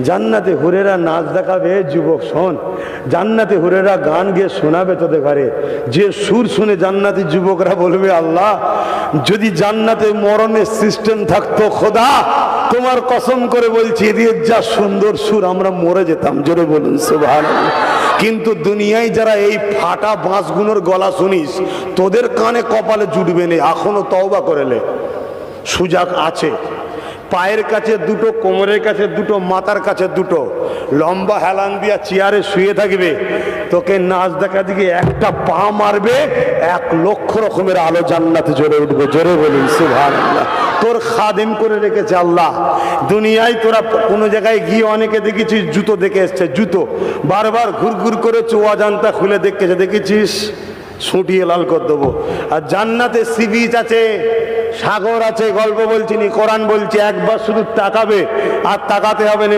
জান্নাতে হুরেরা নাচ দেখাবে। যুবক শোন, জান্নাতে হুরেরা গান গিয়ে শোনাবে তোদের ঘরে। যে সুর শুনে জান্নাতি যুবকরা বলবে, আল্লাহ যদি জান্নাতে মরণের সিস্টেম থাকতো, খোদা তোমার কসম করে বলছি এদের যা সুন্দর সুর, আমরা মরে যেতাম। জোরে বলুন সুবহানাল্লাহ। কিন্তু দুনিয়ায় যারা এই ফাটা বাঁশগুলোর গলা শুনিস, তোদের কানে কপালে জুটবে না। এখনো তওবা করেলে সুযোগ আছে। পায়ের কাছে দুটো, কোমরের কাছে দুটো, মাথার কাছে দুটো, লম্বা হেলান দিয়া চেয়ারে শুয়ে থাকবে। তোকে নাচ দেখা দিকে একটা পা মারবে, 1,00,000 রকমের আলো জান্নাতে জ্বলে উঠবে। জোরে বলুন সুবহানাল্লাহ। তোর খাদিম করে রেখেছে আল্লাহ। দুনিয়ায় তোরা কোনো জায়গায় গিয়ে অনেকে দেখেছিস জুতো দেখে এসছে, জুতো বারবার ঘুরঘুর করে চোয়াজানটা খুলে দেখেছে, দেখেছিস ছুটিয়ে লাল করে দেবো। আর জান্নাতে সি বিচ আছে, সাগর আছে। গল্প বলছি নি, কোরআন বলছে। একবার শুধু তাকাবে, আর তাকাতে হবে না।